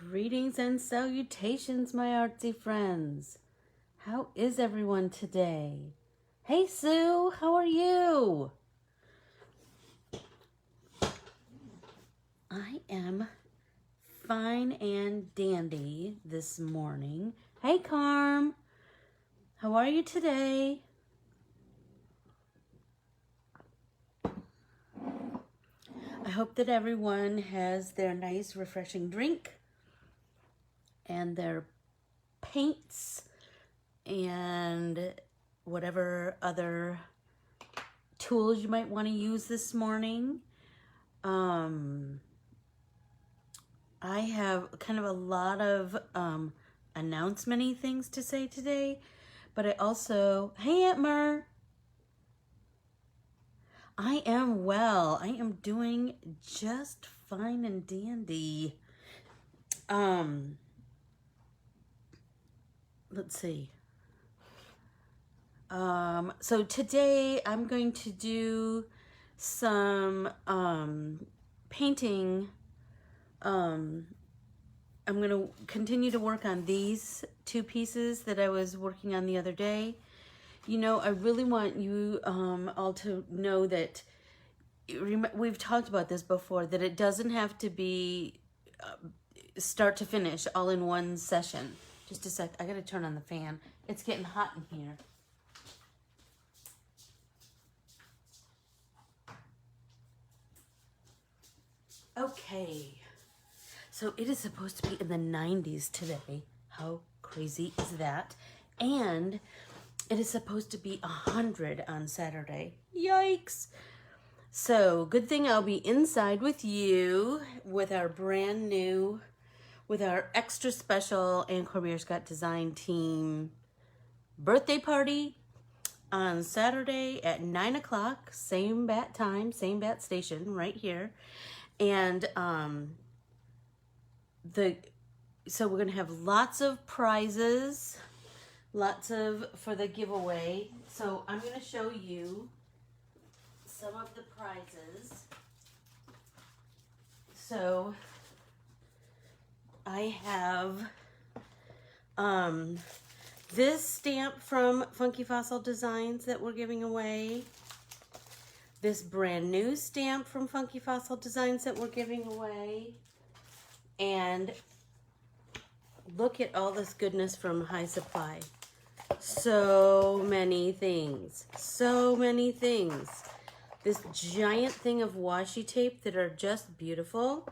Greetings and salutations, my artsy friends. How is everyone today? Hey, Sue, how are you? I am fine and dandy this morning. Hey, Carm, how are you today? I hope that everyone has their nice, refreshing drink and their paints and whatever other tools you might want to use this morning. I have kind of a lot of announcement-y things to say today, but I also, hey Aunt Mer, I am well. I am doing just fine and dandy. Let's see. So today I'm going to do some painting. I'm going to continue to work on these two pieces that I was working on the other day. You know, I really want you all to know that we've talked about this before, that it doesn't have to be start to finish all in one session. Just a sec, I gotta turn on the fan. It's getting hot in here. Okay, so it is supposed to be in the 90s today. How crazy is that? And it is supposed to be 100 on Saturday. Yikes! So good thing I'll be inside with you with our brand new, with our extra special and Corbiere Scott design team birthday party on Saturday at 9 o'clock, same bat time, same bat station right here. And so we're gonna have lots of prizes, for the giveaway. So I'm gonna show you some of the prizes. So I have this stamp from Funky Fossil Designs that we're giving away. This brand new stamp from Funky Fossil Designs that we're giving away. And look at all this goodness from High Supply. So many things. So many things. This giant thing of washi tape that are just beautiful.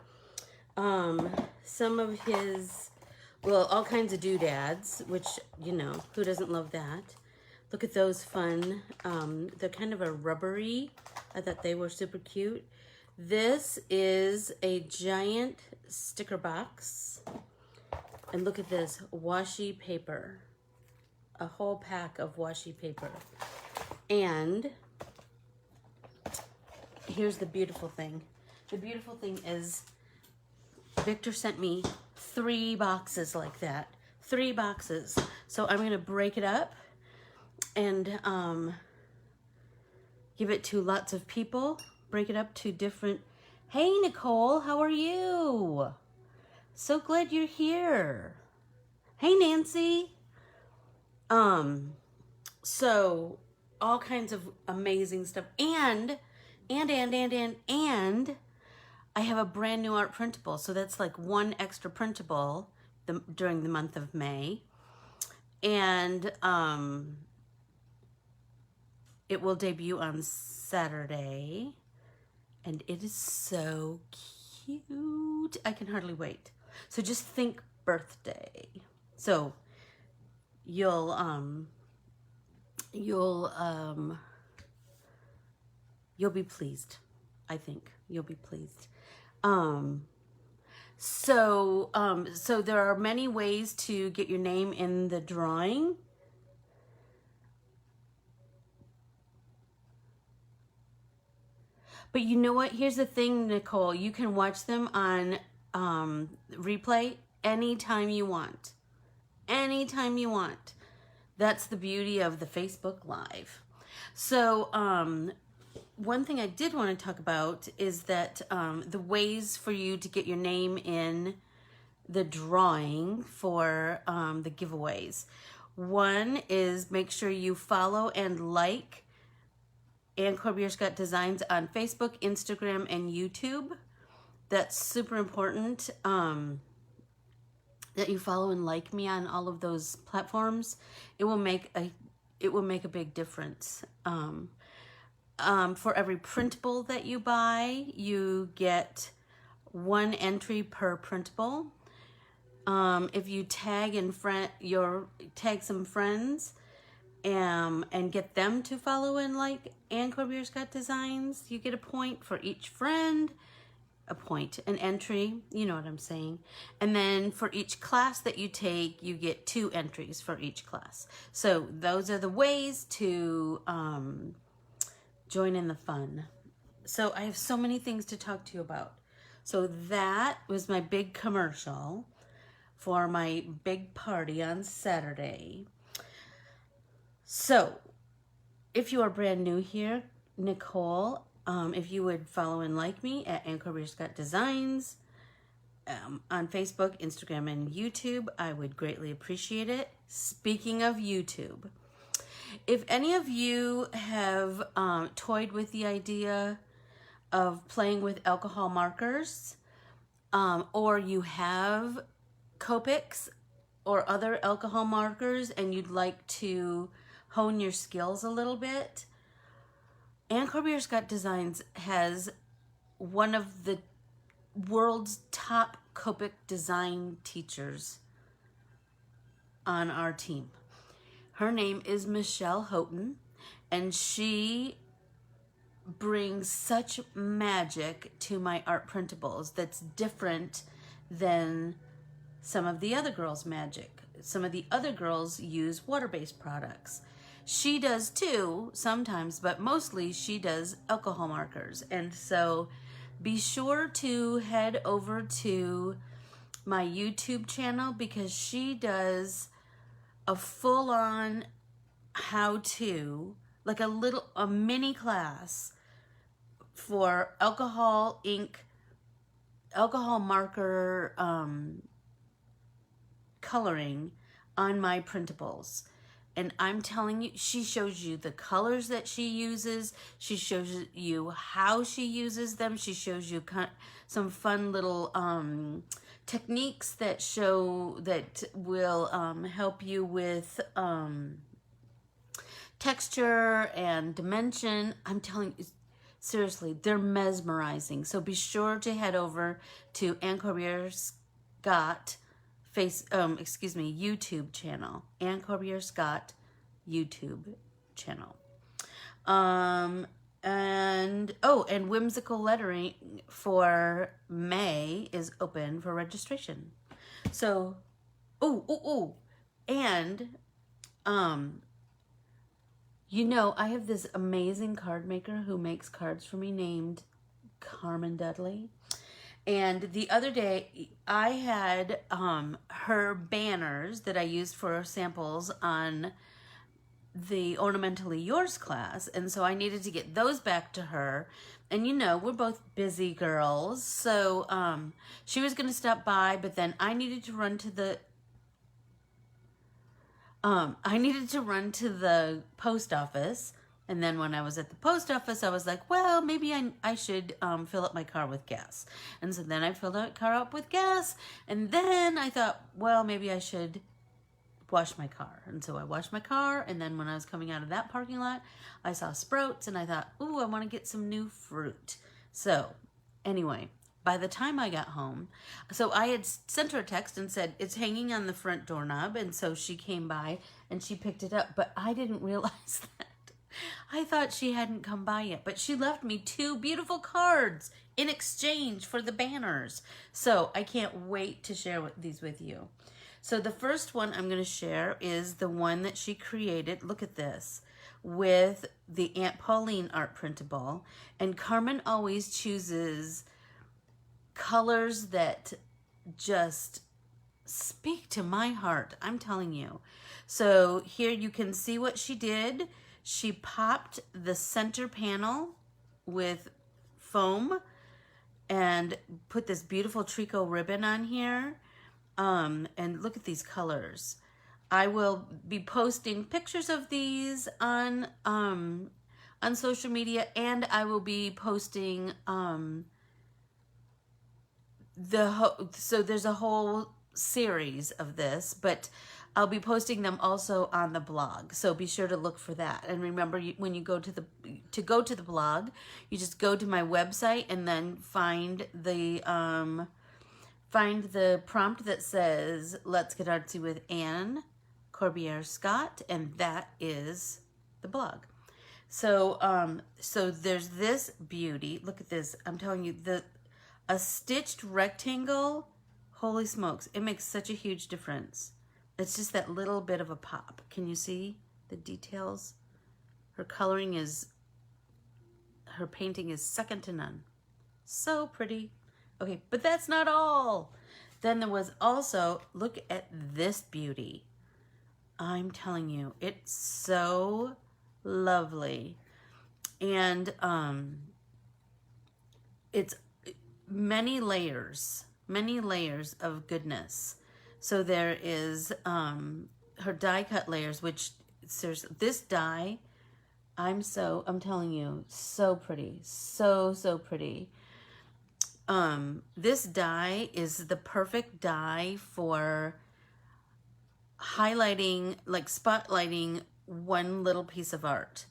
Some of his, well, all kinds of doodads, which, you know, who doesn't love that? Look at those fun. They're kind of a rubbery. I thought they were super cute. This is a giant sticker box. And look at this washi paper. A whole pack of washi paper. And here's the beautiful thing. The beautiful thing is Victor sent me 3 boxes like that. 3 boxes. So I'm going to break it up and give it to lots of people. Break it up to different... Hey, Nicole, how are you? So glad you're here. Hey, Nancy. So all kinds of amazing stuff. And I have a brand new art printable. So that's like 1 extra printable during the month of May. And it will debut on Saturday. And it is so cute. I can hardly wait. So just think birthday. So you'll be pleased. I think you'll be pleased. So there are many ways to get your name in the drawing. But you know what? Here's the thing, Nicole. You can watch them on replay anytime you want. Anytime you want. That's the beauty of the Facebook Live. So one thing I did want to talk about is that the ways for you to get your name in the drawing for the giveaways. One is make sure you follow and like Aunt Corbiere Scott Designs on Facebook, Instagram, and YouTube. That's super important that you follow and like me on all of those platforms. It will make a big difference. For every printable that you buy, you get 1 entry per printable. If you tag tag some friends and get them to follow and like Aunt Corbiere Scott Designs, you get a point for each friend. An entry, you know what I'm saying. And then for each class that you take, you get 2 entries for each class. So those are the ways to join in the fun. So I have so many things to talk to you about. So that was my big commercial for my big party on Saturday. So if you are brand new here, Nicole, if you would follow and like me at Aunt Corbiere Scott Designs on Facebook, Instagram, and YouTube, I would greatly appreciate it. Speaking of YouTube, if any of you have toyed with the idea of playing with alcohol markers, or you have Copics or other alcohol markers and you'd like to hone your skills a little bit, Aunt Corbiere Scott Designs has one of the world's top Copic design teachers on our team. Her name is Michelle Houghton, and she brings such magic to my art printables that's different than some of the other girls' magic. Some of the other girls use water-based products. She does too, sometimes, but mostly she does alcohol markers. And so be sure to head over to my YouTube channel because she does a full-on how-to, like a mini class for alcohol ink, alcohol marker coloring on my printables. And I'm telling you, she shows you the colors that she uses. She shows you how she uses them. She shows you some fun little techniques that will help you with texture and dimension. I'm telling you, seriously, they're mesmerizing. So be sure to head over to Aunt Corbiere Scott YouTube channel. Aunt Corbiere Scott YouTube channel. And Whimsical Lettering for May is open for registration. So, and you know, I have this amazing card maker who makes cards for me named Carmen Dudley. And the other day, I had her banners that I used for samples on the Ornamentally Yours class. And so I needed to get those back to her. And you know, we're both busy girls. So she was going to stop by, but then I needed to run to the post office. And then when I was at the post office, I was like, well, maybe I should fill up my car with gas. And so then I filled my car up with gas. And then I thought, well, maybe I should wash my car. And so I washed my car. And then when I was coming out of that parking lot, I saw Sprouts. And I thought, ooh, I want to get some new fruit. So anyway, by the time I got home, so I had sent her a text and said, it's hanging on the front doorknob. And so she came by and she picked it up. But I didn't realize that. I thought she hadn't come by yet, but she left me 2 beautiful cards in exchange for the banners. So I can't wait to share these with you. So the first one I'm going to share is the one that she created. Look at this, with the Aunt Pauline art printable. And Carmen always chooses colors that just speak to my heart. I'm telling you. So here you can see what she did. She popped the center panel with foam and put this beautiful tricot ribbon on here. And look at these colors. I will be posting pictures of these on social media, and I will be posting so there's a whole series of this, but I'll be posting them also on the blog. So be sure to look for that. And remember, when you go to the blog, you just go to my website and then find the prompt that says "Let's Get Artsy with Anne Corbiere Scott," and that is the blog. So so there's this beauty. Look at this. I'm telling you, a stitched rectangle, holy smokes, it makes such a huge difference. It's just that little bit of a pop. Can you see the details? Her painting is second to none. So pretty. Okay, but that's not all. Then there was also, look at this beauty. I'm telling you, it's so lovely. And it's many layers of goodness. So there is her die cut layers, which there's this die. I'm telling you, so pretty, so pretty. This die is the perfect die for highlighting, like spotlighting one little piece of art.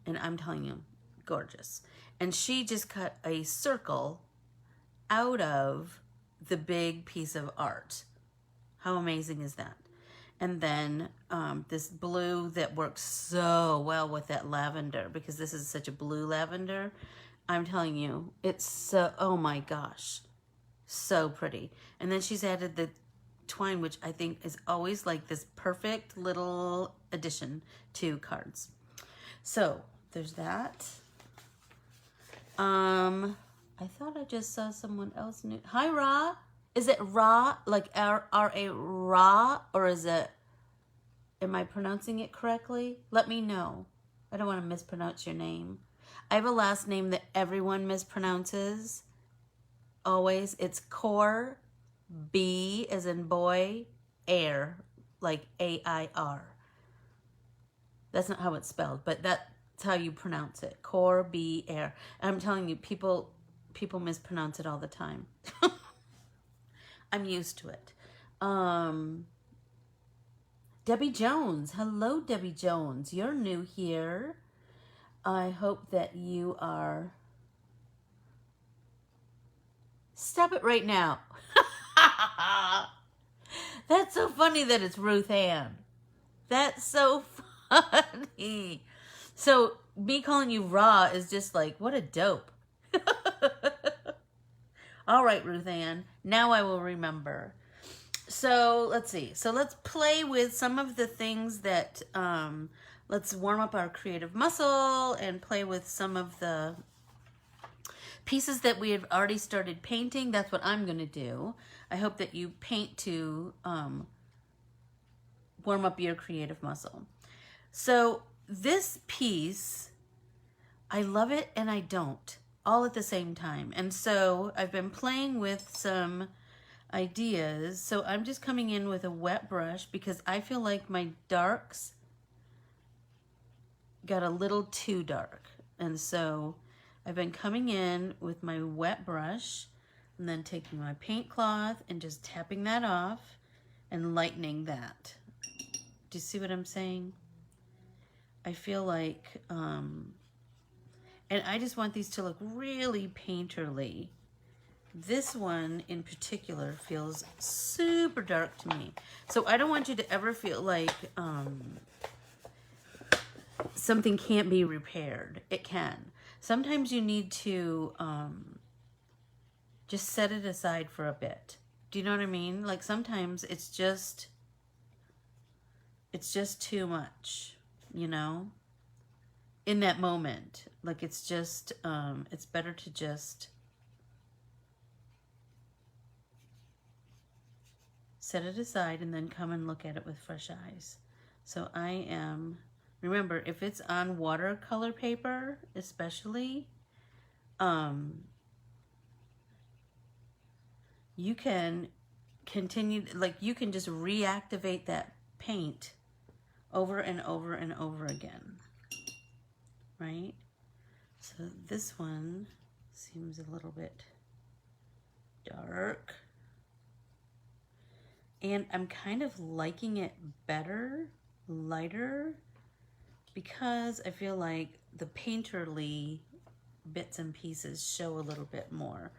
And I'm telling you, gorgeous. And she just cut a circle out of the big piece of art. How amazing is that? And then this blue that works so well with that lavender, because this is such a blue lavender. I'm telling you, it's so, oh my gosh, so pretty. And then she's added the twine, which I think is always like this perfect little addition to cards. So there's that. I thought I just saw someone else new. Hi, Ra. Is it Ra, like R-A, Ra, or is it, am I pronouncing it correctly? Let me know. I don't want to mispronounce your name. I have a last name that everyone mispronounces. Always. It's Cor, B as in boy, Air, like A-I-R. That's not how it's spelled, but that's how you pronounce it. Corbiere. And I'm telling you, people mispronounce it all the time. I'm used to it. Debbie Jones. Hello, Debbie Jones. You're new here. I hope that you are... Stop it right now. That's so funny that it's Ruth Ann. That's so funny. So me calling you Ra is just like, what a dope. All right, Ruth Ann. Now I will remember. So let's see. So let's play with some of the things that, let's warm up our creative muscle and play with some of the pieces that we have already started painting. That's what I'm going to do. I hope that you paint to warm up your creative muscle. So this piece, I love it and I don't, all at the same time. And so I've been playing with some ideas. So I'm just coming in with a wet brush because I feel like my darks got a little too dark. And so I've been coming in with my wet brush and then taking my paint cloth and just tapping that off and lightening that. Do you see what I'm saying? I feel like, and I just want these to look really painterly. This one in particular feels super dark to me. So I don't want you to ever feel like something can't be repaired. It can. Sometimes you need to just set it aside for a bit. Do you know what I mean? Like sometimes it's just too much, you know? In that moment. Like it's just, it's better to just set it aside and then come and look at it with fresh eyes. So I am, remember, if it's on watercolor paper, especially, you can continue, like you can just reactivate that paint over and over and over again, right? So this one seems a little bit dark. And I'm kind of liking it better, lighter, because I feel like the painterly bits and pieces show a little bit more.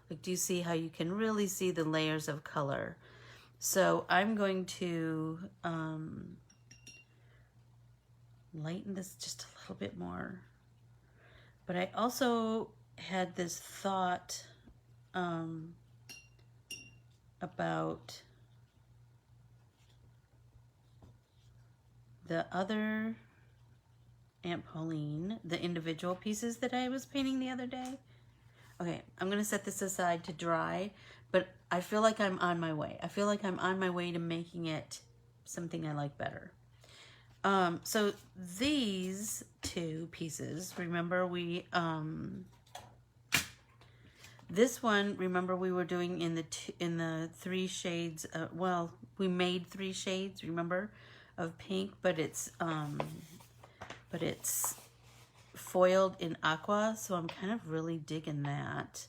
Like, do you see how you can really see the layers of color? So I'm going to lighten this just a little bit more. But I also had this thought about the other Aunt Pauline, the individual pieces that I was painting the other day. Okay, I'm gonna set this aside to dry, but I feel like I'm on my way. I feel like I'm on my way to making it something I like better. So these two pieces, remember this one, remember we were doing in the 3 shades, well, we made 3 shades, remember, of pink, but it's foiled in aqua, so I'm kind of really digging that.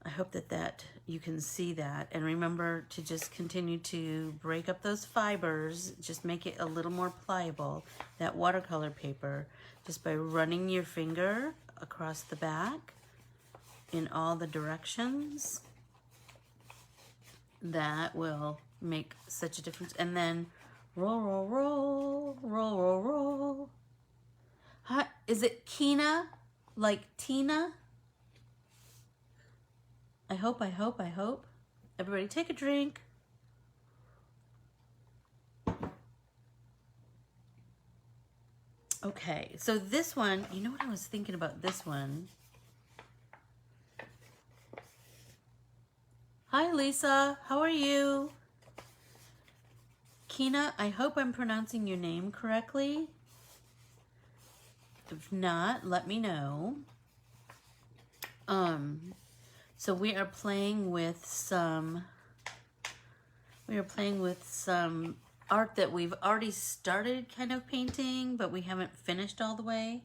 I hope that you can see that, and remember to just continue to break up those fibers, just make it a little more pliable, that watercolor paper, just by running your finger across the back in all the directions. That will make such a difference. And then roll, roll, roll, roll, roll, roll. Hi, is it Kina? Like Tina? I hope. Everybody take a drink. Okay, so this one, you know what I was thinking about this one? Hi, Lisa. How are you? Kina, I hope I'm pronouncing your name correctly. If not, let me know. So we are playing with some art that we've already started kind of painting, but we haven't finished all the way.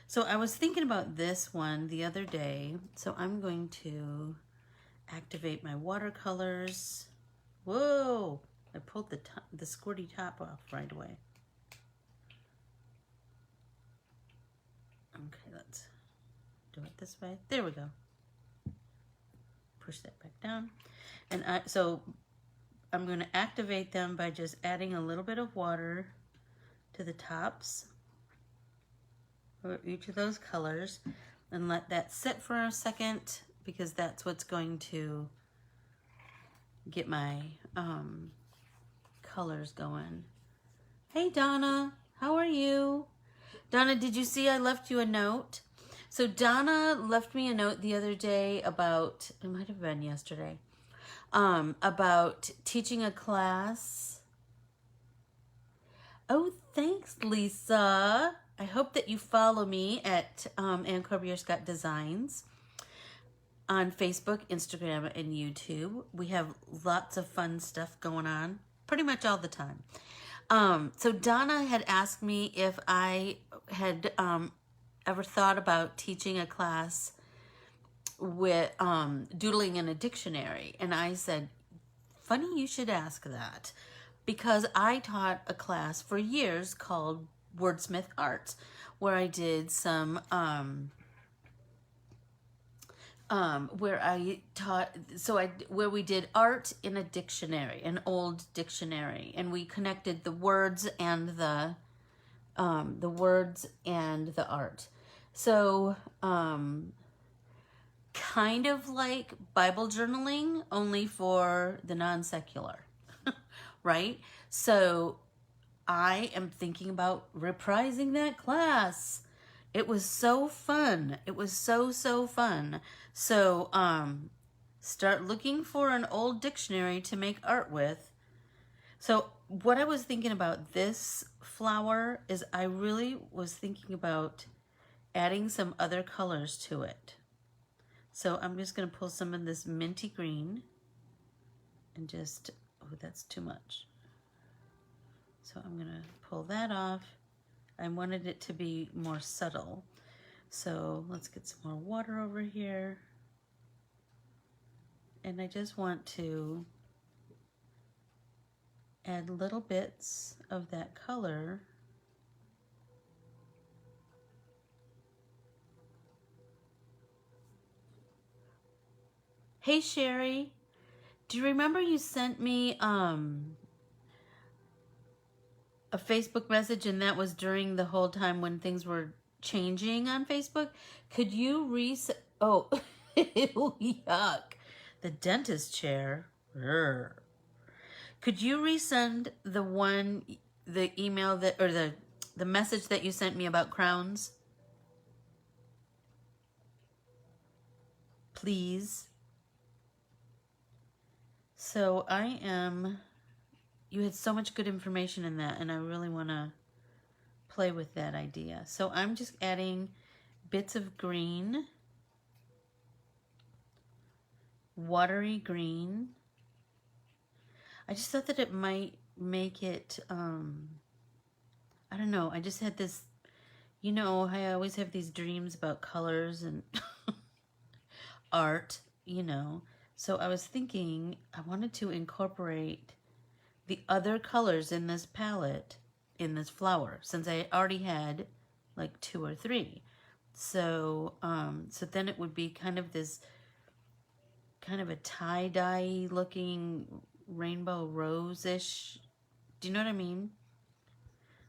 So I was thinking about this one the other day. So I'm going to activate my watercolors. Whoa, I pulled the squirty top off right away. Okay, let's do it this way. There we go. Push that back down. And so I'm going to activate them by just adding a little bit of water to the tops for each of those colors and let that sit for a second, because that's what's going to get my colors going. Hey Donna, how are you? Donna, did you see I left you a note? So Donna left me a note the other day about, it might have been yesterday, about teaching a class. Oh, thanks, Lisa. I hope that you follow me at Corbiere Scott Designs on Facebook, Instagram, and YouTube. We have lots of fun stuff going on pretty much all the time. So Donna had asked me if I had ever thought about teaching a class with doodling in a dictionary. And I said, funny you should ask that, because I taught a class for years called Wordsmith Arts, where I did some where we did art in a dictionary, an old dictionary, and we connected the words and the art. So kind of like Bible journaling, only for the non-secular, right? So I am thinking about reprising that class. It was so fun. It was so fun. So start looking for an old dictionary to make art with. So what I was thinking about this flower is I really was thinking about adding some other colors to it. So I'm just going to pull some of this minty green and just, oh, that's too much. So I'm gonna pull that off. I wanted it to be more subtle. So let's get some more water over here. And I just want to add little bits of that color. Hey Sherry, do you remember you sent me a Facebook message, and that was during the whole time when things were changing on Facebook? Could you oh, ew, yuck. The dentist chair. Urgh. Could you resend the email that, or the message that you sent me about crowns? Please. So you had so much good information in that, and I really want to play with that idea. So I'm just adding bits of green, watery green. I just thought that it might make it, I don't know, I just had this, you know, I always have these dreams about colors and art, you know. So I was thinking I wanted to incorporate the other colors in this palette in this flower, since I already had like 2 or 3. So so then it would be kind of this kind of a tie-dye looking rainbow rose-ish. Do you know what I mean?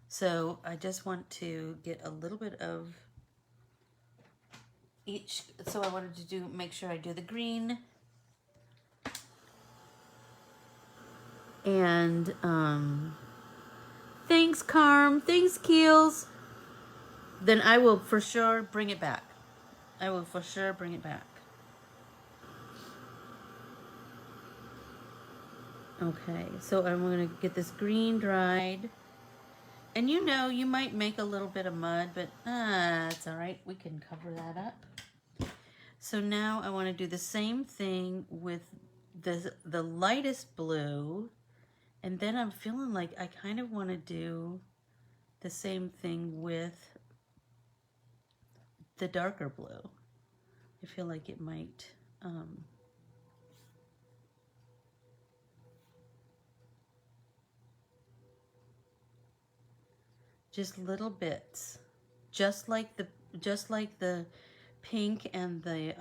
So I just want to get a little bit of each. So I wanted to make sure I do the green. And thanks, Carm. Thanks, Keels. Then I will for sure bring it back. I will for sure bring it back. Okay, so I'm going to get this green dried. And you know, you might make a little bit of mud, but it's all right. We can cover that up. So now I want to do the same thing with the lightest blue. And then I'm feeling like I kind of want to do the same thing with the darker blue. I feel like it might... just little bits, just like the pink and the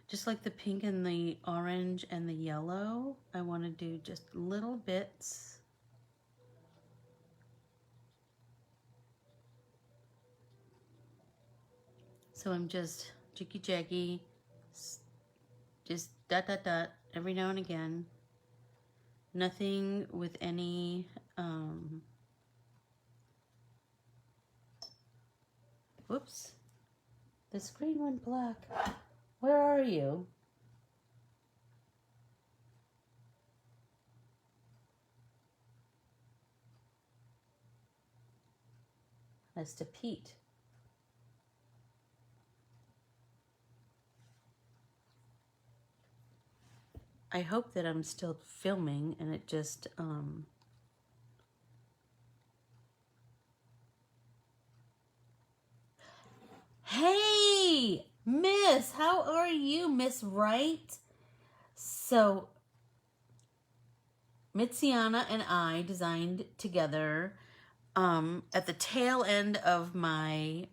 just like the pink and the orange and the yellow. I want to do just little bits. So I'm just jiggy-jaggy, just dot dot dot every now and again. Nothing with any whoops, the screen went black. Where are you? That's to Pete. I hope that I'm still filming and it just Hey, Miss, how are you, Miss Wright? So Mitziana and I designed together at the tail end of my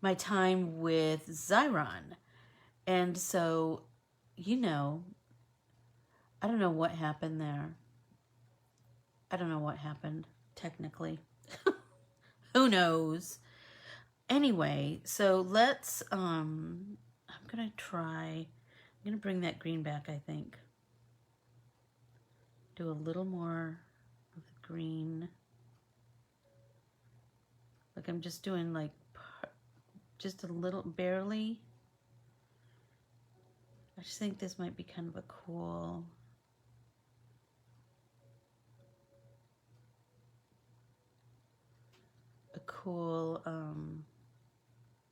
my time with Xyron. And so, you know, I don't know what happened there. I don't know what happened, technically. Who knows? Anyway, so let's, I'm going to bring that green back, I think. Do a little more of the green. Like I'm just doing like, just a little, barely. I just think this might be kind of a cool,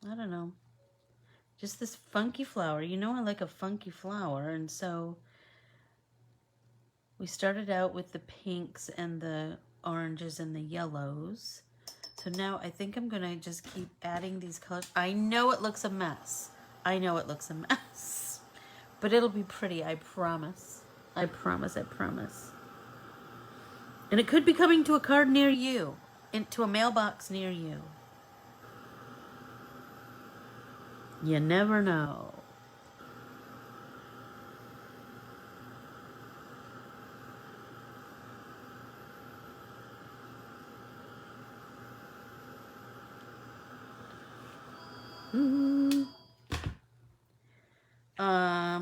I don't know, Just this funky flower. You know I like a funky flower, and so we started out with the pinks and the oranges and the yellows. So now I think I'm gonna just keep adding these colors. I know it looks a mess. I know it looks a mess. But it'll be pretty, I promise. I promise, I promise. And it could be coming to a card near you, into a mailbox near you. You never know.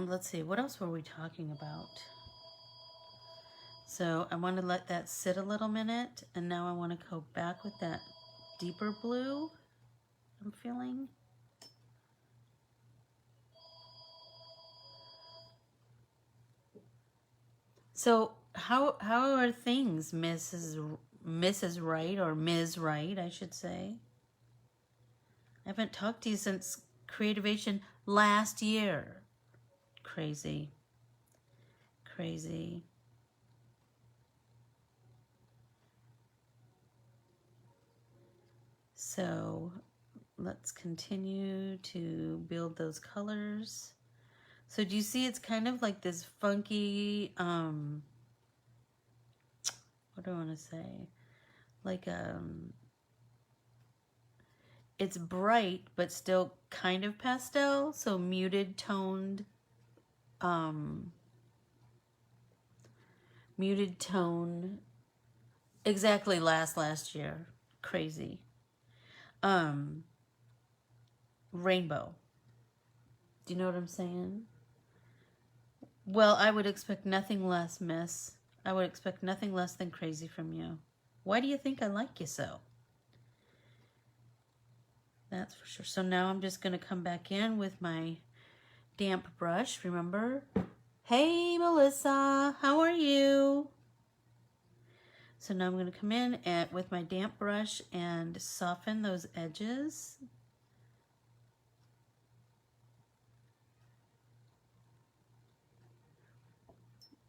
Let's see, what else were we talking about? So I want to let that sit a little minute, and now I want to go back with that deeper blue I'm feeling. So how are things, Mrs. Wright, or Ms. Wright, I should say? I haven't talked to you since Creativation last year. Crazy. Crazy. So let's continue to build those colors. So do you see it's kind of like this funky, what do I want to say? Like, it's bright, but still kind of pastel. So muted toned, muted tone. Exactly last year. Crazy. Rainbow. Do you know what I'm saying? Well, I would expect nothing less, miss. I would expect nothing less than crazy from you. Why do you think I like you so? That's for sure. So now I'm just going to come back in with my damp brush, remember? Hey, Melissa, how are you? So now I'm going to come in with my damp brush and soften those edges.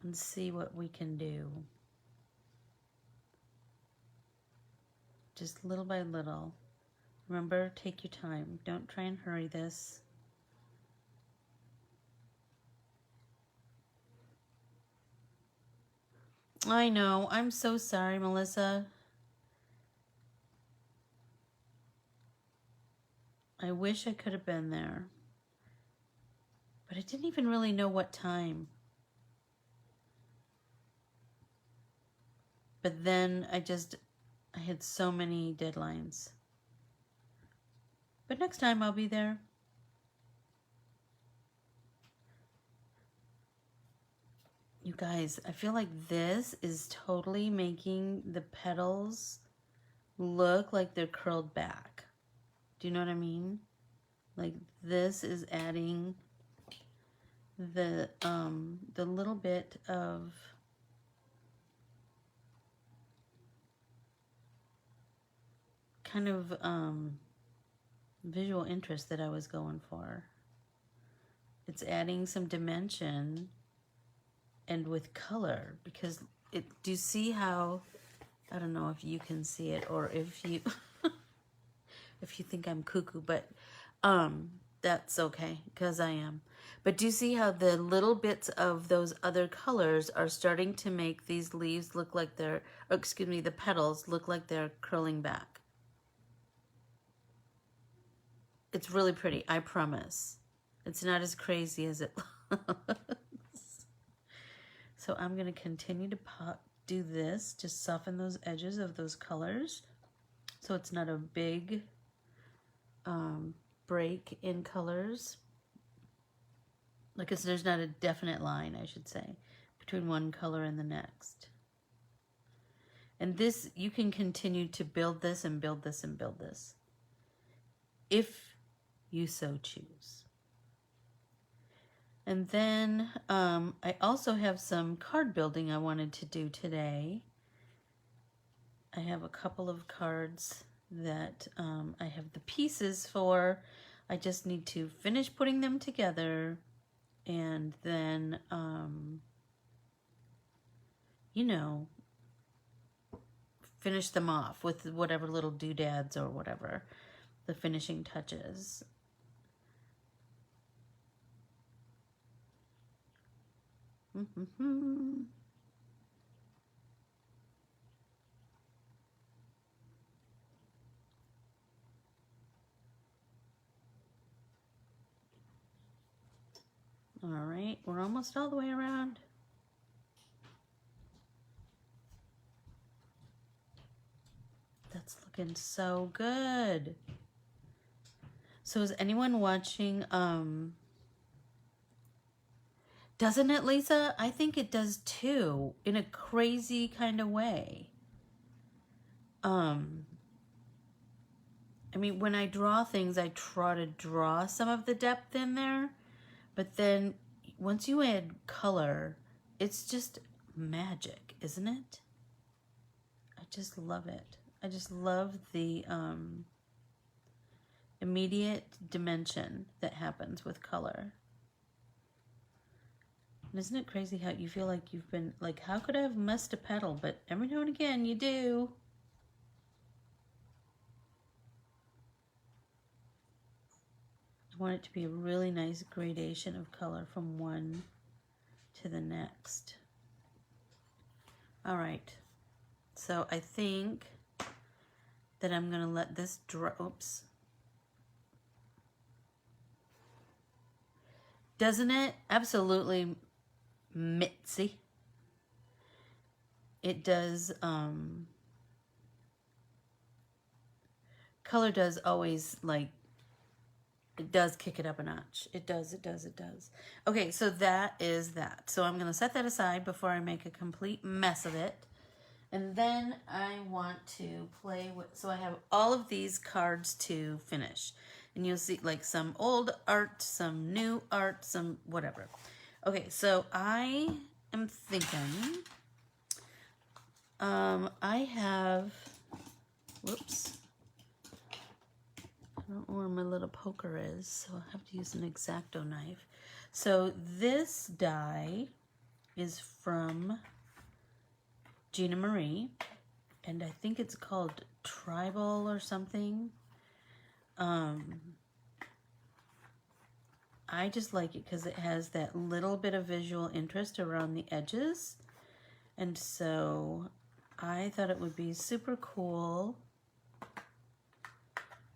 And see what we can do. Just little by little. Remember, take your time. Don't try and hurry this. I know. I'm so sorry, Melissa. I wish I could have been there. But I didn't even really know what time. But then I had so many deadlines. But next time I'll be there. You guys, I feel like this is totally making the petals look like they're curled back. Do you know what I mean? Like this is adding the little bit of kind of visual interest that I was going for. It's adding some dimension and with color, because do you see how, I don't know if you can see it or if you if you think I'm cuckoo, but that's okay, because I am. But do you see how the little bits of those other colors are starting to make these leaves look like they're, the petals look like they're curling back? It's really pretty, I promise. It's not as crazy as it looks. So I'm going to continue to do this, just soften those edges of those colors so it's not a big break in colors. Like there's not a definite line, I should say, between one color and the next. And this, you can continue to build this and build this and build this, if you so choose. And then I also have some card building I wanted to do today. I have a couple of cards that I have the pieces for. I just need to finish putting them together and then, you know, finish them off with whatever little doodads or whatever, the finishing touches. All right, we're almost all the way around. That's looking so good. So is anyone watching, doesn't it, Lisa? I think it does too, in a crazy kind of way. I mean, when I draw things, I try to draw some of the depth in there, but then once you add color, it's just magic, isn't it? I just love it. I just love the immediate dimension that happens with color. And isn't it crazy how you feel like you've been, like, how could I have missed a petal? But every now and again, you do. I want it to be a really nice gradation of color from one to the next. All right. So I think that I'm going to let this dry. Oops. Doesn't it? Absolutely mitzy. It does, color does always, like, it does kick it up a notch. It does, it does, it does. Okay, so that is that. So I'm going to set that aside before I make a complete mess of it. And then I want to play with, so I have all of these cards to finish. And you'll see like some old art, some new art, some whatever. Okay, so I am thinking, I have, whoops. I don't know where my little poker is, so I'll have to use an X-Acto knife. So this die is from Gina Marie, and I think it's called Tribal or something. I just like it because it has that little bit of visual interest around the edges, and so I thought it would be super cool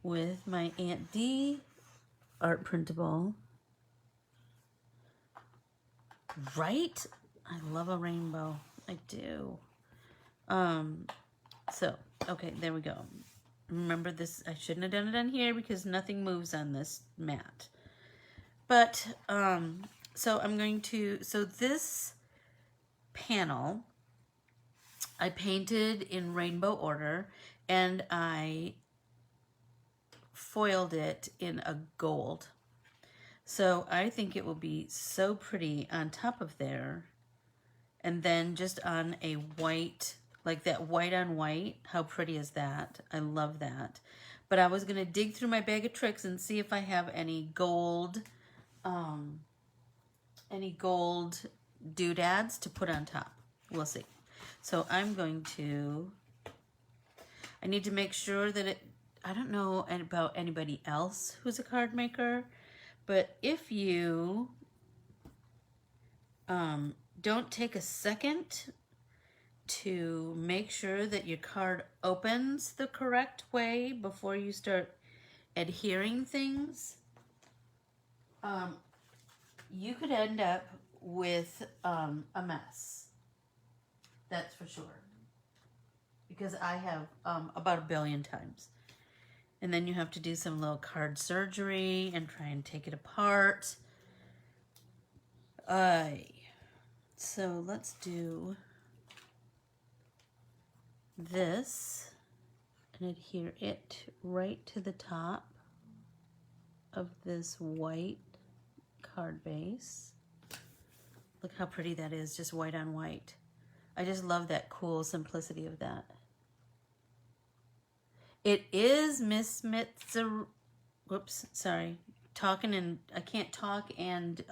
with my Aunt D art printable. Right? I love a rainbow. I do. So, okay, there we go. Remember this, I shouldn't have done it on here because nothing moves on this mat. But, so I'm going to, so this panel, I painted in rainbow order, and I foiled it in a gold. So I think it will be so pretty on top of there. And then just on a white, like that white on white, how pretty is that? I love that. But I was gonna dig through my bag of tricks and see if I have any gold doodads to put on top. We'll see. So I'm going to, I need to make sure that it, I don't know about anybody else who's a card maker, but if you don't take a second to make sure that your card opens the correct way before you start adhering things, you could end up with a mess. That's for sure. Because I have about a billion times. And then you have to do some little card surgery and try and take it apart. So let's do this and adhere it right to the top of this white card base. Look how pretty that is, just white on white. I just love that cool simplicity of that. It is Miss Mitzer, whoops, sorry. Talking and, I can't talk and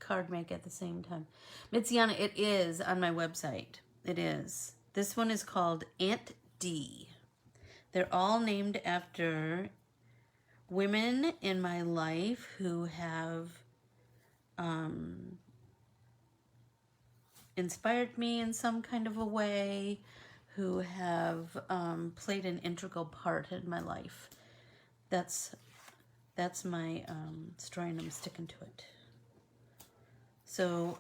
card make at the same time. Miziana, it is on my website. It is. This one is called Aunt D. They're all named after women in my life who have inspired me in some kind of a way, who have played an integral part in my life. That's my story, and I'm sticking to it. So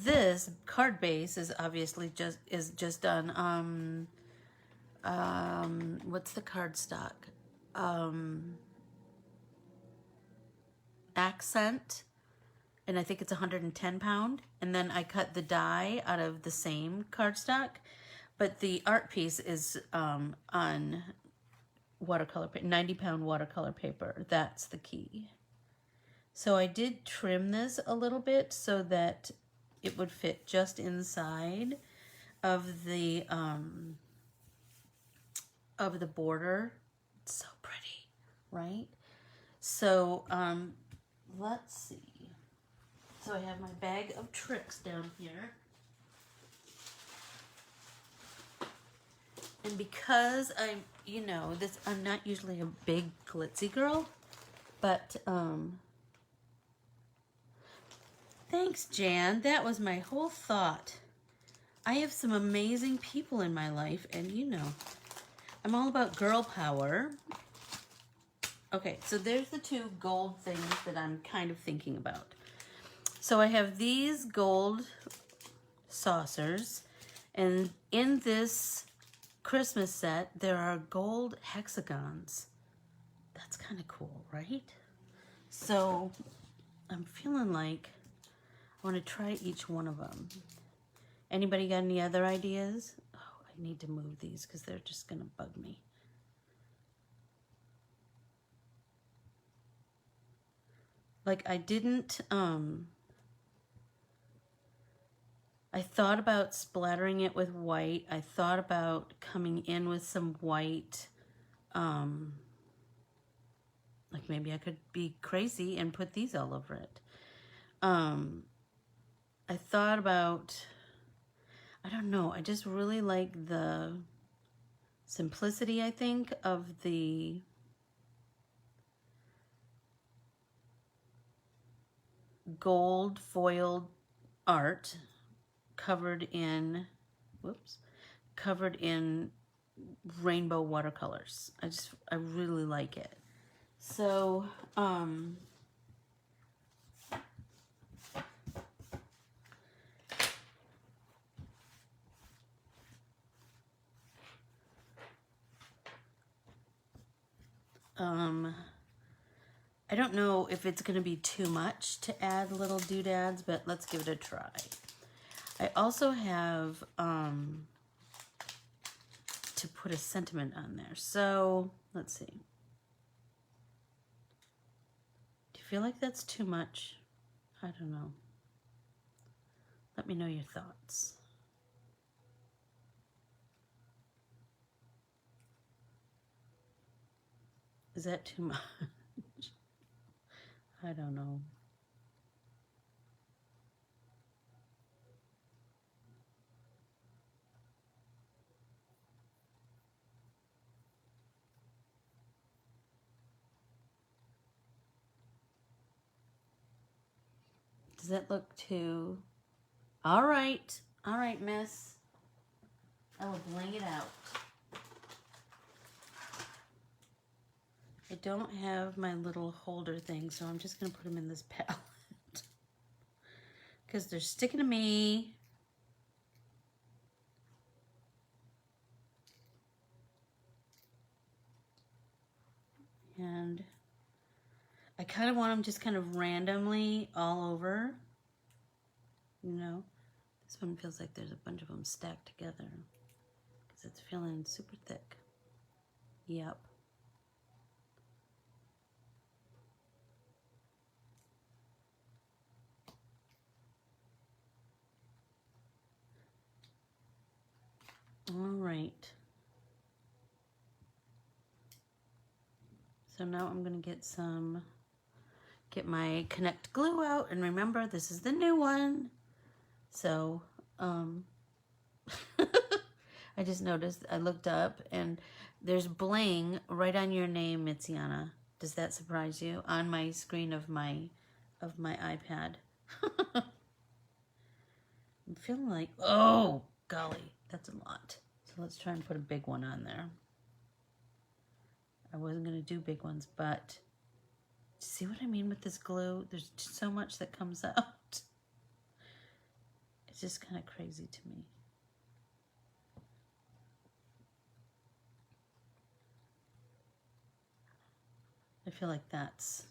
this card base is obviously just done. What's the card stock? Accent, and I think it's 110 pound. And then I cut the die out of the same cardstock, but the art piece is on watercolor, 90 pound watercolor paper. That's the key. So I did trim this a little bit so that it would fit just inside of the border. It's so pretty, right? So let's see. So I have my bag of tricks down here. And because I'm not usually a big glitzy girl, but thanks, Jan. That was my whole thought. I have some amazing people in my life, and I'm all about girl power. Okay, so there's the two gold things that I'm kind of thinking about. So I have these gold saucers, and in this Christmas set, there are gold hexagons. That's kind of cool, right? So I'm feeling like I want to try each one of them. Anybody got any other ideas? Oh, I need to move these because they're just going to bug me. Like I didn't, I thought about splattering it with white. I thought about coming in with some white. Like maybe I could be crazy and put these all over it. I thought about, I don't know, I just really like the simplicity, I think, of the gold foiled art covered in rainbow watercolors. I really like it. So I don't know if it's going to be too much to add little doodads, but let's give it a try. I also have to put a sentiment on there. So let's see. Do you feel like that's too much? I don't know. Let me know your thoughts. Is that too much? I don't know. Does that look too... All right, miss. I will bling it out. I don't have my little holder thing, so I'm just going to put them in this palette. Because they're sticking to me. And I kind of want them just kind of randomly all over. You know, this one feels like there's a bunch of them stacked together. Because it's feeling super thick. Yep. All right. So now I'm gonna get my Connect glue out, and remember, this is the new one. So, I just noticed, I looked up, and there's bling right on your name, Mitziana. Does that surprise you? On my screen of my iPad. I'm feeling like, oh, golly, that's a lot. So let's try and put a big one on there. I wasn't gonna do big ones, but see what I mean with this glue? There's so much that comes out. It's just kind of crazy to me. I feel like this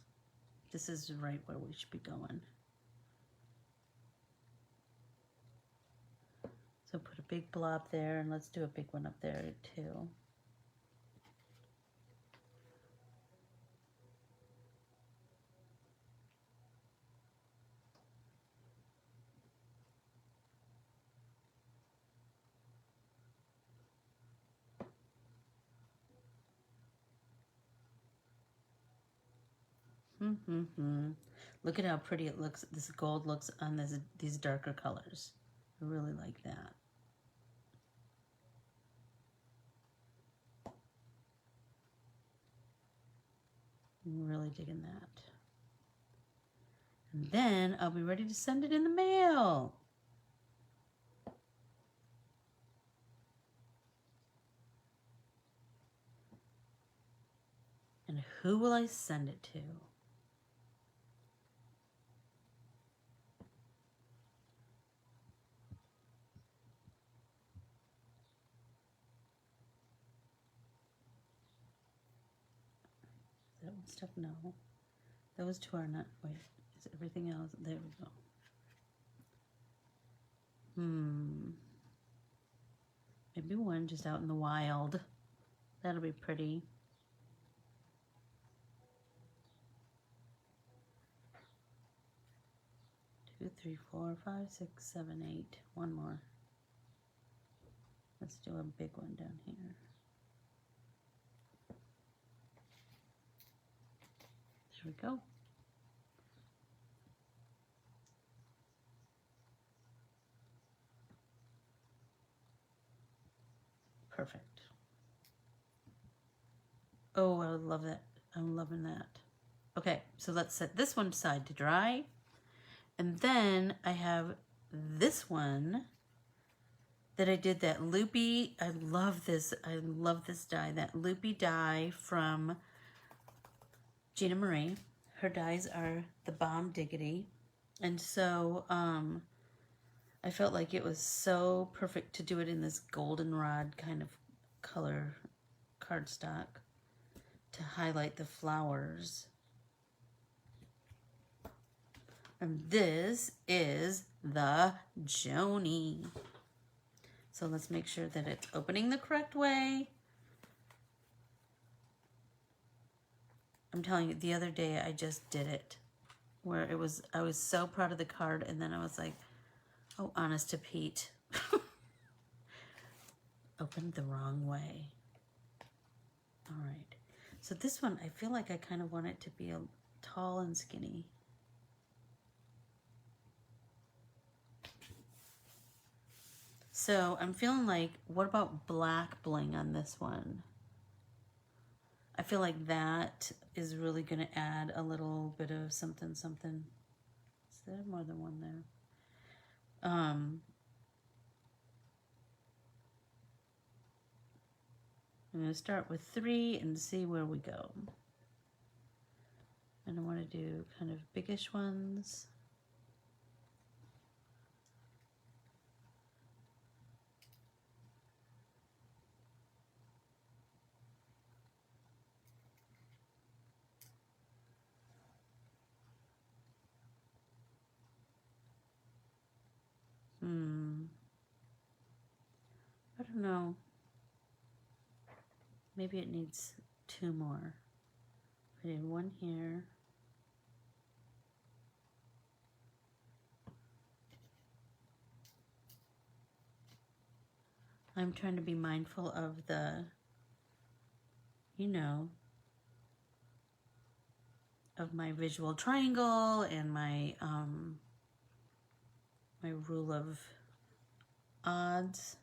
is right where we should be going. So put a big blob there, and let's do a big one up there too. Look at how pretty it looks. This gold looks on these darker colors. I really like that. I'm really digging that. And then I'll be ready to send it in the mail. And who will I send it to? That one stuff? No. That was to our nut. Wait, is everything else? There we go. Maybe one just out in the wild. That'll be pretty. Two, three, 4, 5, 6, 7, 8. One more. Let's do a big one down here. There we go. Perfect. Oh, I love that. I'm loving that. Okay, so let's set this one aside to dry. And then I have this one that I did, that loopy. I love this dye, that loopy dye from Gina Marie. Her dyes are the bomb diggity. And so I felt like it was so perfect to do it in this goldenrod kind of color cardstock to highlight the flowers. And this is the Joni. So let's make sure that it's opening the correct way. I'm telling you, the other day I just did it, where I was so proud of the card, and then I was like, oh, honest to Pete. Opened the wrong way. All right. So this one, I feel like I kind of want it to be tall and skinny. So I'm feeling like, what about black bling on this one? I feel like that is really going to add a little bit of something, something. Is there more than one there? I'm going to start with 3 and see where we go. And I want to do kind of biggish ones. I don't know. Maybe it needs 2 more. I did 1 here. I'm trying to be mindful of the, you know, of my visual triangle and my my rule of odds.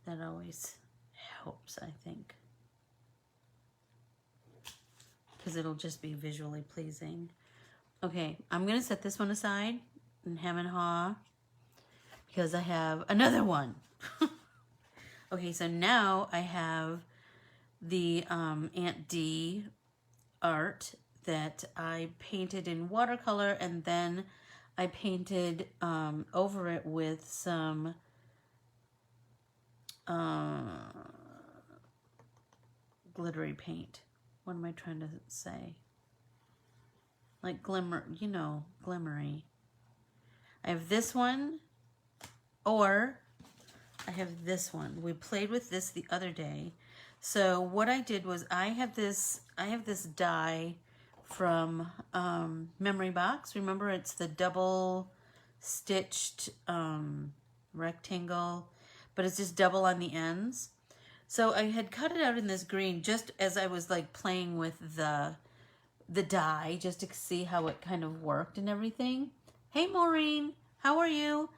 That always helps, I think, because it'll just be visually pleasing. Okay, I'm gonna set this one aside and hem and haw because I have another one. Okay, so now I have the Aunt D art that I painted in watercolor, and then I painted over it with some glittery paint. What am I trying to say? Like glimmer, you know, glimmery. I have this one, or I have this one. We played with this the other day. So what I did was I have this die from Memory Box. Remember, it's the double stitched rectangle, but it's just double on the ends. So I had cut it out in this green just as I was like playing with the die, just to see how it kind of worked and everything. Hey Maureen, how are you?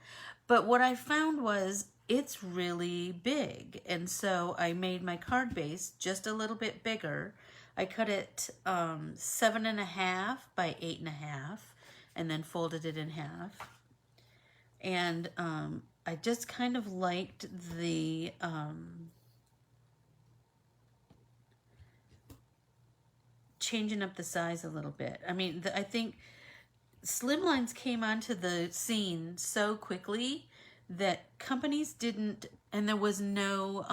But what I found was it's really big, and so I made my card base just a little bit bigger. I cut it 7.5 by 8.5 and then folded it in half. And I just kind of liked the changing up the size a little bit. I mean, I think slimlines came onto the scene so quickly that companies didn't, and there was no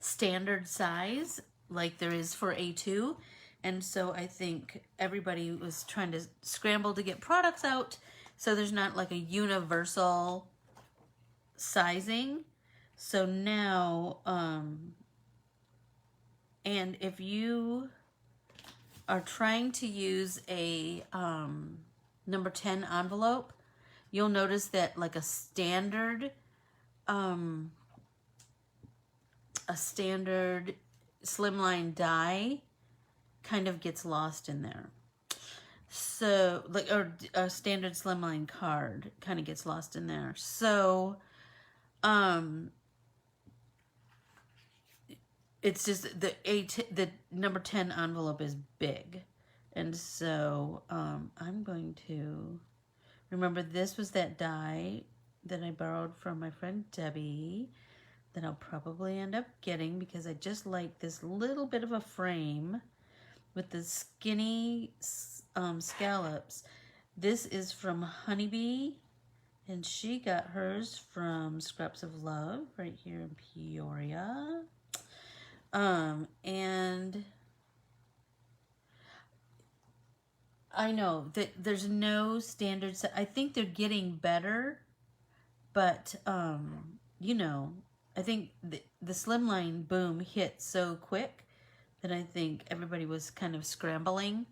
standard size like there is for A2. And so I think everybody was trying to scramble to get products out, so there's not like a universal sizing. So now, and if you are trying to use a number 10 envelope, you'll notice that like a standard slimline die kind of gets lost in there. So like, or a standard slimline card kind of gets lost in there. So it's just the number 10 envelope is big. And so I'm going to remember, this was that die that I borrowed from my friend Debbie that I'll probably end up getting because I just like this little bit of a frame with the skinny scallops. This is from Honeybee, and she got hers from Scraps of Love right here in Peoria. And I know that there's no standard. I think they're getting better, but you know, I think the slimline boom hit so quick that I think everybody was kind of scrambling.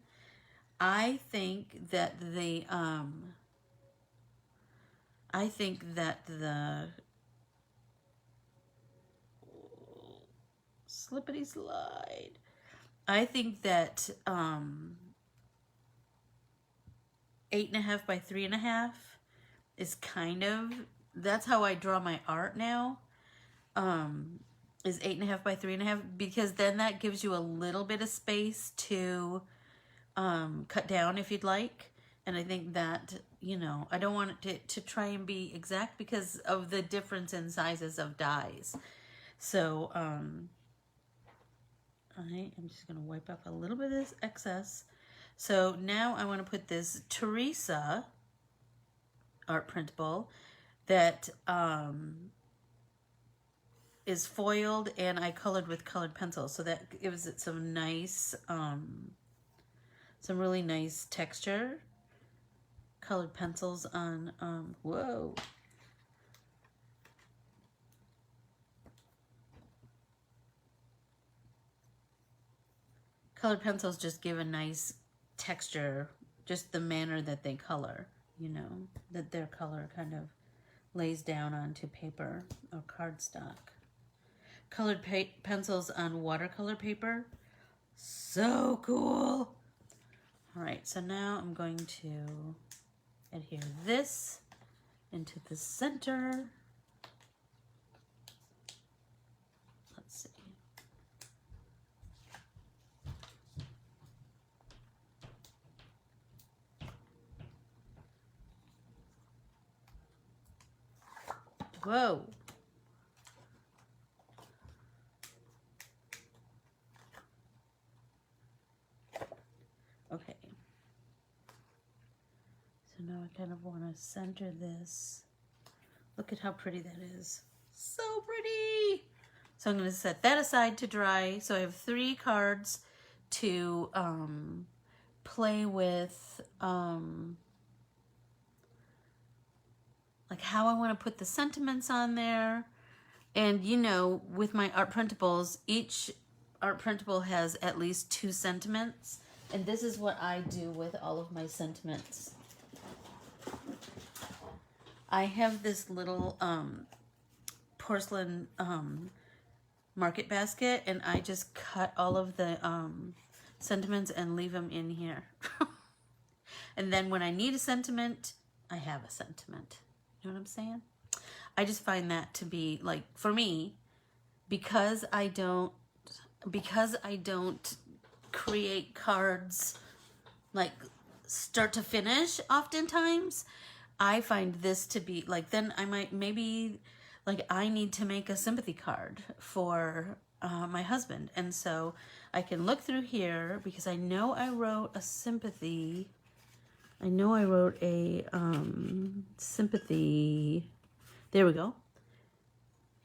I think that the slippity slide. I think that 8.5 by 3.5 is kind of, that's how I draw my art now. Is 8.5 by 3.5, because then that gives you a little bit of space to cut down if you'd like. And I think that, you know, I don't want it to try and be exact because of the difference in sizes of dies. So I am just going to wipe up a little bit of this excess. So now I want to put this Teresa art printable that is foiled, and I colored with colored pencils, so that gives it some nice, some really nice texture. Colored pencils on, whoa. Colored pencils just give a nice texture, just the manner that they color, you know, that their color kind of lays down onto paper or cardstock. colored pencils on watercolor paper. So cool. All right, so now I'm going to adhere this into the center. Let's see. Whoa. Okay. So now I kind of want to center this. Look at how pretty that is. So pretty. So I'm going to set that aside to dry. So I have 3 cards to play with, like how I want to put the sentiments on there. And you know, with my art printables, each art printable has at least 2 sentiments. And this is what I do with all of my sentiments. I have this little porcelain market basket, and I just cut all of the sentiments and leave them in here. And then when I need a sentiment, I have a sentiment. You know what I'm saying? I just find that to be, like, for me, because I don't create cards like start to finish oftentimes, I find this to be like, then I might maybe like I need to make a sympathy card for my husband, and so I can look through here because I know I wrote a sympathy. I know I wrote a sympathy. There we go.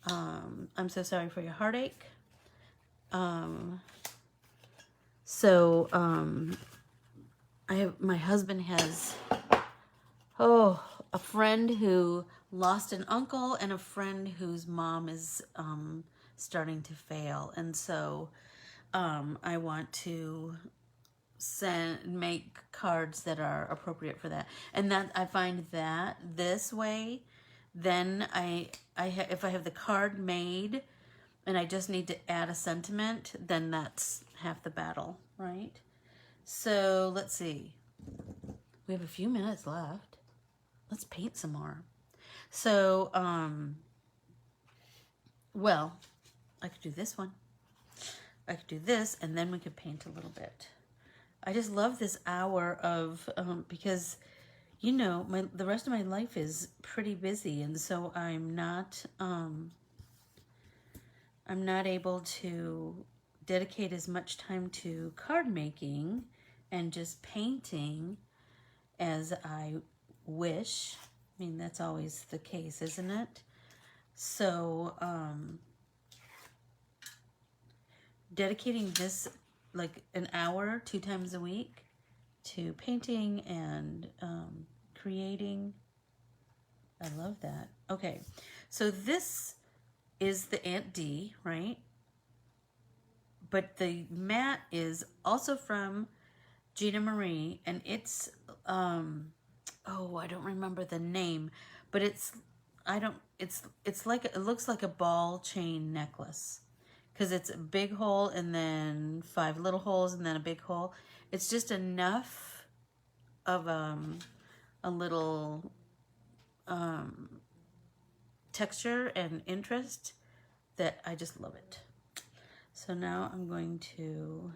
I'm so sorry for your heartache. I have, my husband has, a friend who lost an uncle and a friend whose mom is starting to fail. And so I want to make cards that are appropriate for that. And that I find that this way, then if I have the card made and I just need to add a sentiment, then that's half the battle, right? So let's see. We have a few minutes left. Let's paint some more. So, well, I could do this one. I could do this, and then we could paint a little bit. I just love this hour of, because, you know, the rest of my life is pretty busy, and so I'm not able to dedicate as much time to card making and just painting as I wish. I mean, that's always the case, isn't it? So, dedicating this like an hour 2 times a week to painting and creating, I love that. Okay, so this is the Aunt D, right? But the mat is also from Gina Marie, and it's I don't remember the name, but it's like, it looks like a ball chain necklace, because it's a big hole and then 5 little holes and then a big hole. It's just enough of a little texture and interest that I just love it. So now I'm going to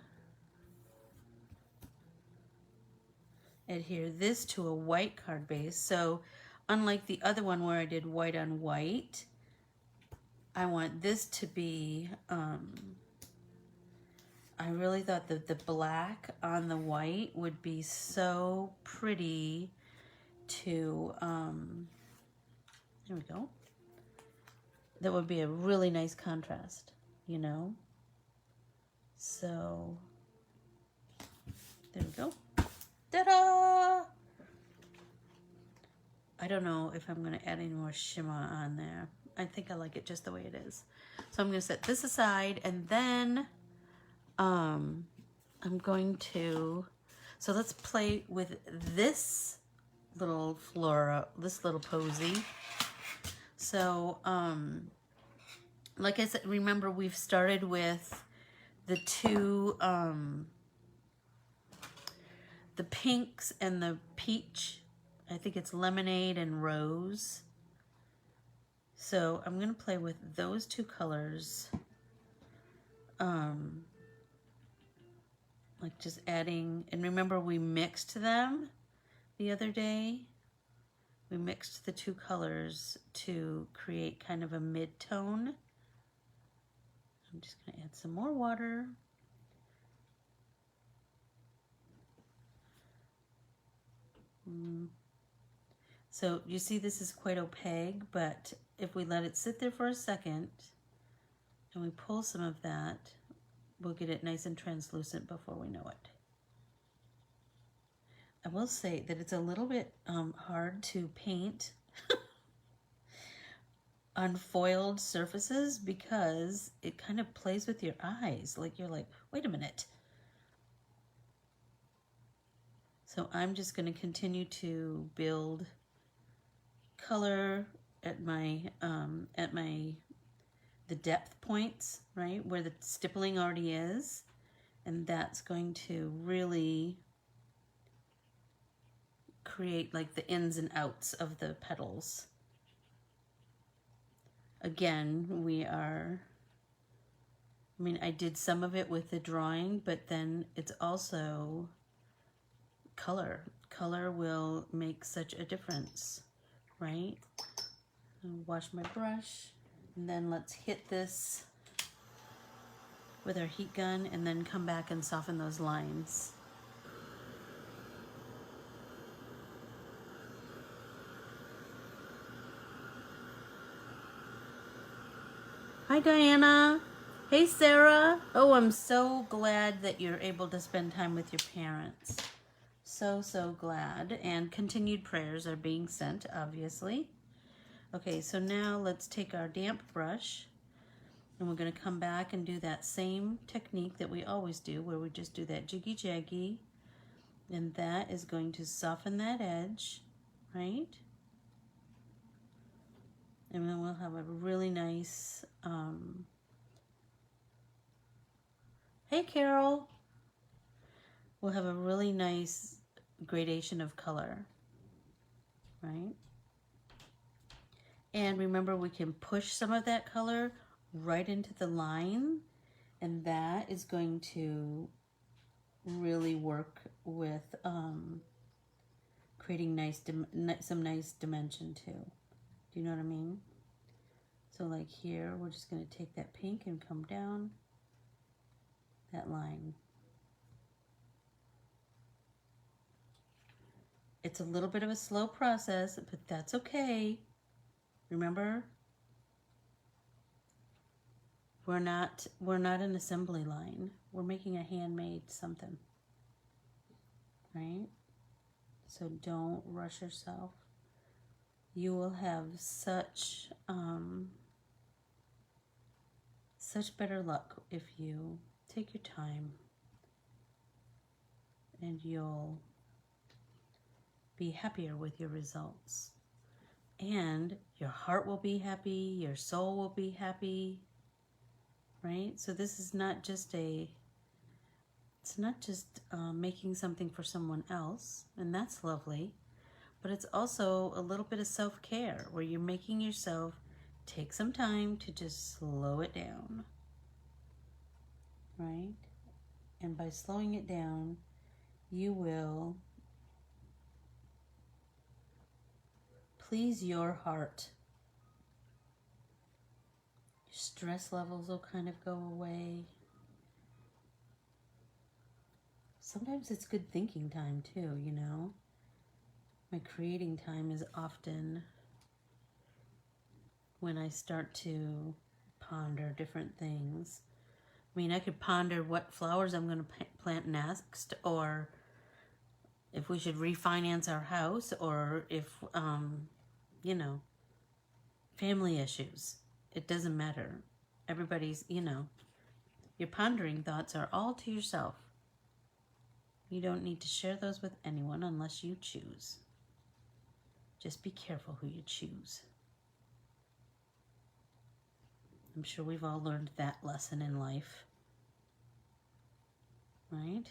adhere this to a white card base. So unlike the other one where I did white on white, I want this to be, I really thought that the black on the white would be so pretty to, there we go. That would be a really nice contrast, you know? So, there we go. Ta-da! I don't know if I'm going to add any more shimmer on there. I think I like it just the way it is. So I'm going to set this aside, and then I'm going to, so let's play with this little flora, this little posy. So Like I said, remember we've started with the two, the pinks and the peach. I think it's lemonade and rose. So I'm going to play with those two colors. Like just adding, and remember we mixed them the other day. We mixed the two colors to create kind of a mid-tone. I'm just going to add some more water. So you see this is quite opaque, but if we let it sit there for a second and we pull some of that, we'll get it nice and translucent before we know it. I will say that it's a little bit hard to paint on foiled surfaces because it kind of plays with your eyes. Like you're like, wait a minute. So I'm just going to continue to build color at my the depth points, right, where the stippling already is, and that's going to really create like the ins and outs of the petals. Again, I did some of it with the drawing, but then it's also color. Color will make such a difference, right? I'll wash my brush, and then let's hit this with our heat gun and then come back and soften those lines. Hi, Diana. Hey, Sarah. Oh, I'm so glad that you're able to spend time with your parents. So glad. And continued prayers are being sent, obviously. Okay, so now let's take our damp brush and we're going to come back and do that same technique that we always do, where we just do that jiggy-jaggy, and that is going to soften that edge, right? And then we'll have a really nice, hey Carol, we'll have a really nice gradation of color, right? And remember, we can push some of that color right into the line, and that is going to really work with creating some nice dimension too. Do you know what I mean? So like here, we're just going to take that pink and come down that line. It's a little bit of a slow process, but that's okay. Remember, we're not an assembly line. We're making a handmade something, right? So don't rush yourself. You will have such better luck if you take your time, and you'll be happier with your results. And your heart will be happy, your soul will be happy, right? So this is not just making something for someone else, and that's lovely, but it's also a little bit of self-care where you're making yourself take some time to just slow it down, right? And by slowing it down, you will please your heart. Your stress levels will kind of go away. Sometimes it's good thinking time too, you know? My creating time is often when I start to ponder different things. I mean, I could ponder what flowers I'm going to plant next, or if we should refinance our house, or if, you know, family issues. It doesn't matter. Everybody's, you know, your pondering thoughts are all to yourself. You don't need to share those with anyone unless you choose. Just be careful who you choose. I'm sure we've all learned that lesson in life, right?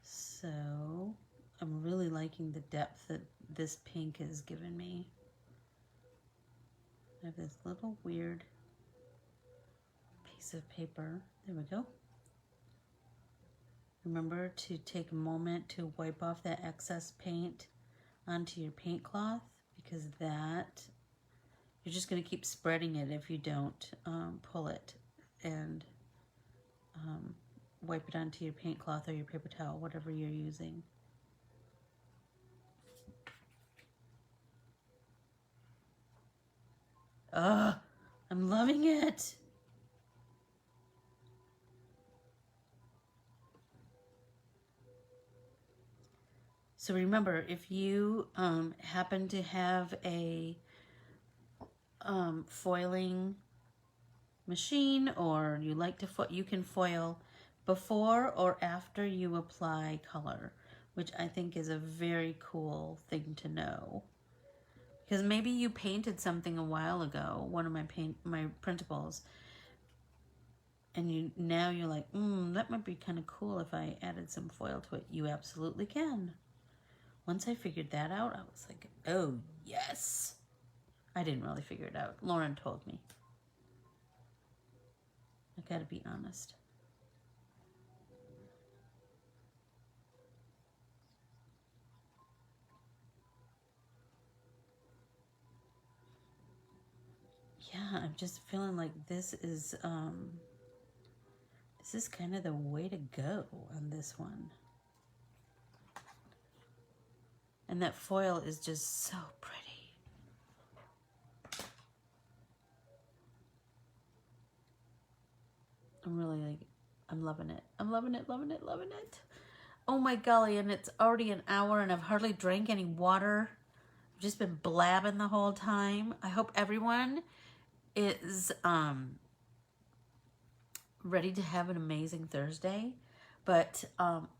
So I'm really liking the depth that this pink has given me. I have this little weird piece of paper. There we go. Remember to take a moment to wipe off that excess paint onto your paint cloth, because that, you're just going to keep spreading it if you don't pull it and wipe it onto your paint cloth or your paper towel, whatever you're using. Ugh, I'm loving it. So remember, if you happen to have a foiling machine, or you like to you can foil before or after you apply color, which I think is a very cool thing to know. Because maybe you painted something a while ago, one of my printables, and now you're like, that might be kind of cool if I added some foil to it. You absolutely can. Once I figured that out, I was like, oh, yes. I didn't really figure it out. Lauren told me. I gotta be honest. Yeah, I'm just feeling like this is kind of the way to go on this one. And that foil is just so pretty. I'm loving it. I'm loving it, loving it, loving it. Oh my golly, and it's already an hour and I've hardly drank any water. I've just been blabbing the whole time. I hope everyone is ready to have an amazing Thursday. But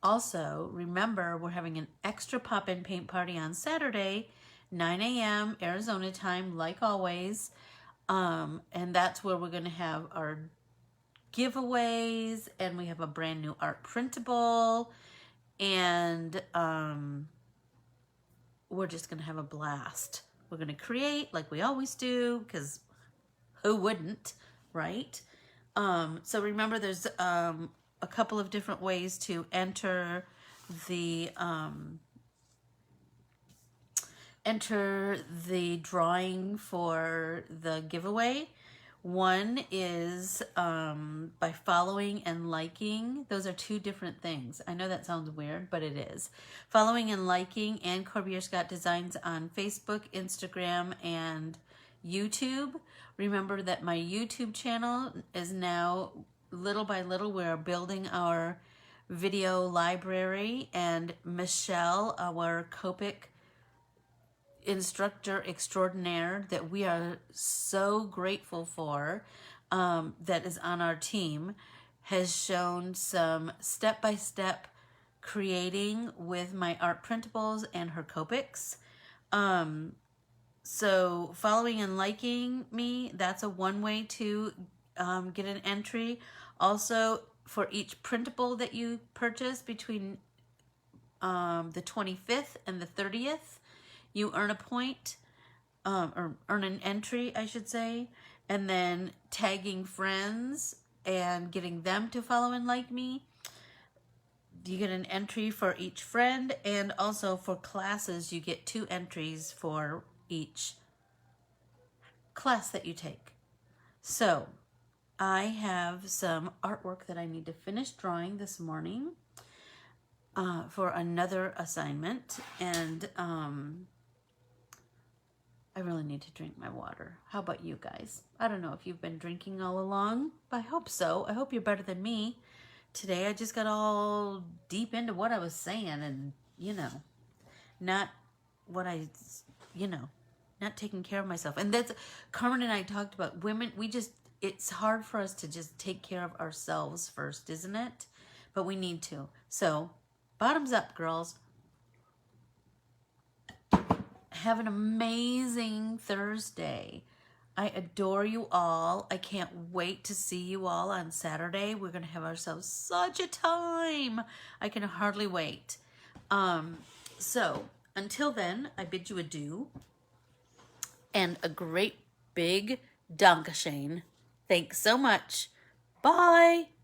also, remember, we're having an extra pop-in paint party on Saturday, 9 a.m. Arizona time, like always. And that's where we're going to have our giveaways, and we have a brand new art printable, and we're just going to have a blast. We're going to create like we always do, because who wouldn't, right? So remember, there's a couple of different ways to enter the drawing for the giveaway. One is by following and liking. Those are two different things. I know that sounds weird, but it is. Following and liking and Corbiere Scott Designs on Facebook, Instagram, and YouTube. Remember that my YouTube channel is now, little by little, we're building our video library, and Michelle, our Copic instructor extraordinaire that we are so grateful for, that is on our team, has shown some step-by-step creating with my art printables and her Copics. So following and liking me, that's a one way to get an entry. Also, for each printable that you purchase between the 25th and the 30th, you earn a point, or earn an entry, I should say, and then tagging friends and getting them to follow and like me. You get an entry for each friend, and also for classes, you get 2 entries for each class that you take. So I have some artwork that I need to finish drawing this morning for another assignment, and I really need to drink my water. How about you guys? I don't know if you've been drinking all along, but I hope so. I hope you're better than me. Today I just got all deep into what I was saying, and, not what not taking care of myself. And that's, Carmen and I talked about women, it's hard for us to just take care of ourselves first, isn't it? But we need to. So, bottoms up, girls. Have an amazing Thursday. I adore you all. I can't wait to see you all on Saturday. We're going to have ourselves such a time. I can hardly wait. So until then, I bid you adieu. And a great big Dankeschön. Thanks so much. Bye.